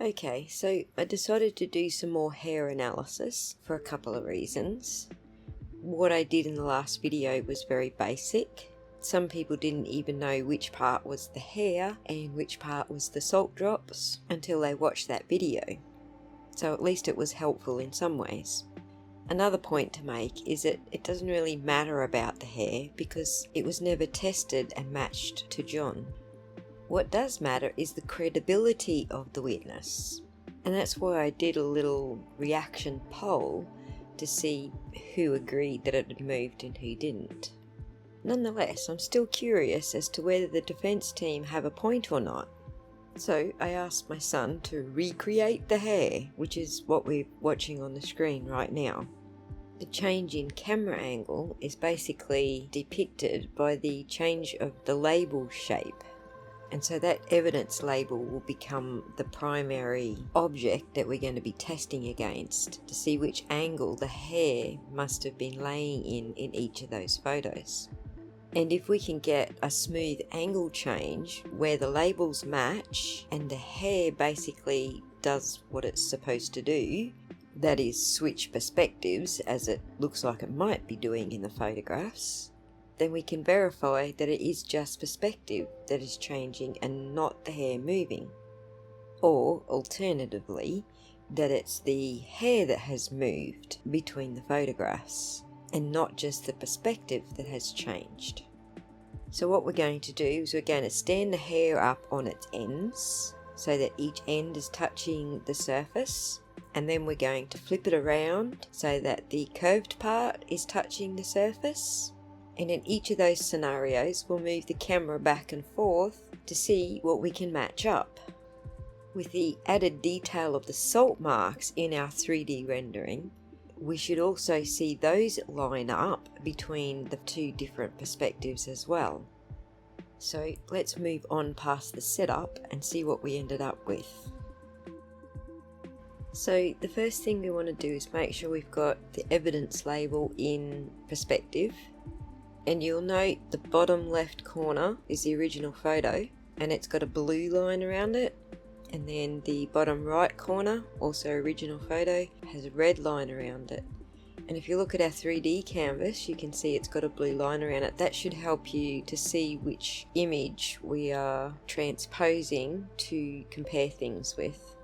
Okay, so I decided to do some more hair analysis for a couple of reasons. What I did in the last video was very basic. Some people didn't even know which part was the hair and which part was the salt drops until they watched that video. So at least it was helpful in some ways. Another point to make is that it doesn't really matter about the hair because it was never tested and matched to John. What does matter is the credibility of the witness. And that's why I did a little reaction poll to see who agreed that it had moved and who didn't. Nonetheless, I'm still curious as to whether the defence team have a point or not. So I asked my son to recreate the hair, which is what we're watching on the screen right now. The change in camera angle is basically depicted by the change of the label shape. And so that evidence label will become the primary object that we're going to be testing against to see which angle the hair must have been laying in each of those photos. And if we can get a smooth angle change where the labels match and the hair basically does what it's supposed to do, that is switch perspectives as it looks like it might be doing in the photographs, then we can verify that it is just perspective that is changing and not the hair moving. Or, alternatively, that it's the hair that has moved between the photographs and not just the perspective that has changed. So what we're going to do is we're going to stand the hair up on its ends so that each end is touching the surface, and then we're going to flip it around so that the curved part is touching the surface. And in each of those scenarios, we'll move the camera back and forth to see what we can match up. With the added detail of the salt marks in our 3D rendering, we should also see those line up between the two different perspectives as well. So let's move on past the setup and see what we ended up with. So the first thing we want to do is make sure we've got the evidence label in perspective. And you'll note the bottom left corner is the original photo and it's got a blue line around it. And then the bottom right corner, also original photo, has a red line around it. And if you look at our 3D canvas, you can see it's got a blue line around it. That should help you to see which image we are transposing to compare things with.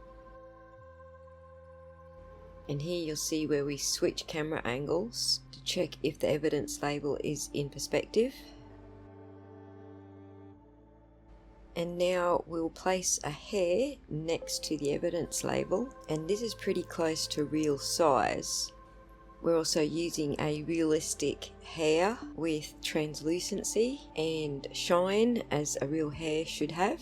And here you'll see where we switch camera angles to check if the evidence label is in perspective. And now we'll place a hair next to the evidence label, and this is pretty close to real size. We're also using a realistic hair with translucency and shine as a real hair should have.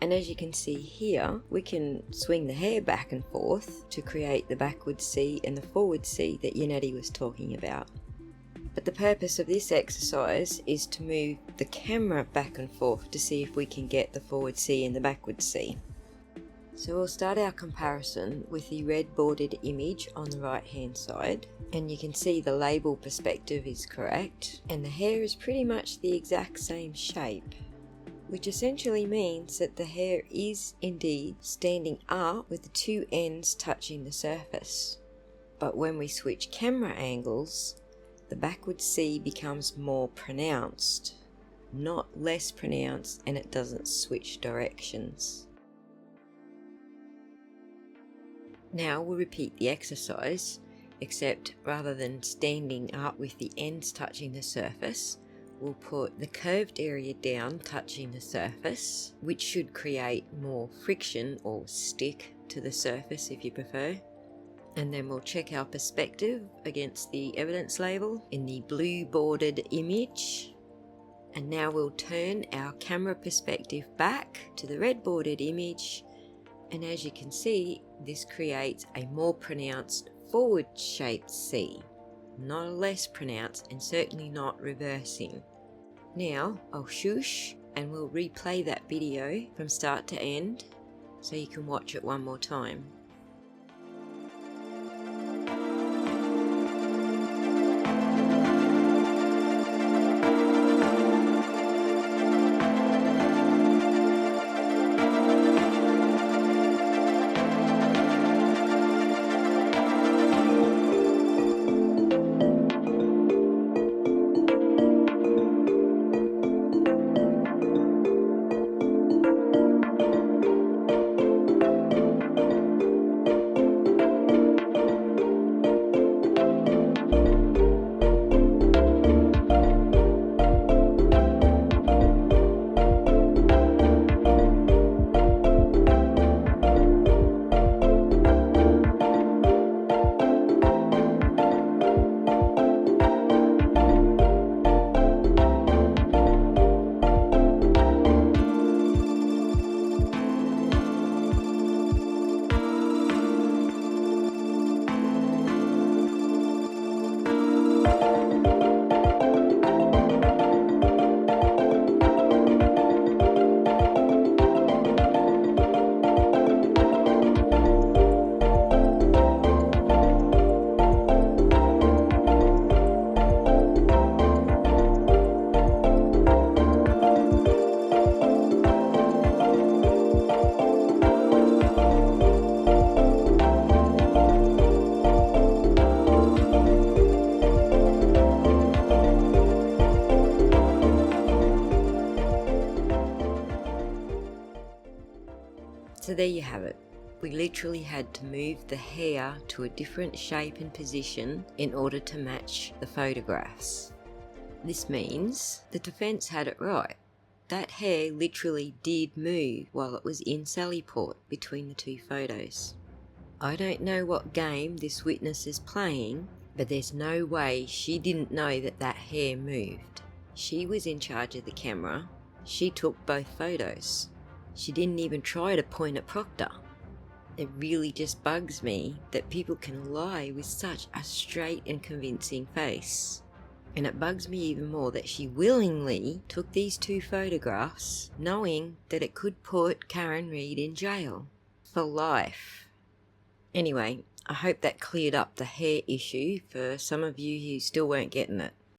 And as you can see here, we can swing the hair back and forth to create the backward C and the forward C that Yannetti was talking about. But the purpose of this exercise is to move the camera back and forth to see if we can get the forward C and the backward C. So we'll start our comparison with the red bordered image on the right hand side, and you can see the label perspective is correct and the hair is pretty much the exact same shape, which essentially means that the hair is indeed standing up with the two ends touching the surface. But when we switch camera angles, the backward C becomes more pronounced, not less pronounced, and it doesn't switch directions. Now we'll repeat the exercise, except rather than standing up with the ends touching the surface, we'll put the curved area down touching the surface, which should create more friction or stick to the surface if you prefer. And then we'll check our perspective against the evidence label in the blue bordered image. And now we'll turn our camera perspective back to the red bordered image. And as you can see, this creates a more pronounced forward shaped C, not a less pronounced and certainly not reversing. Now I'll shush and we'll replay that video from start to end so you can watch it one more time. there you have it. We literally had to move the hair to a different shape and position in order to match the photographs. This means the defence had it right. That hair literally did move while it was in Sallyport between the two photos. I don't know what game this witness is playing, but there's no way she didn't know that that hair moved. She was in charge of the camera. She took both photos. She didn't even try to point at Proctor. It really just bugs me that people can lie with such a straight and convincing face. And it bugs me even more that she willingly took these two photographs knowing that it could put Karen Reid in jail for life. Anyway, I hope that cleared up the hair issue for some of you who still weren't getting it.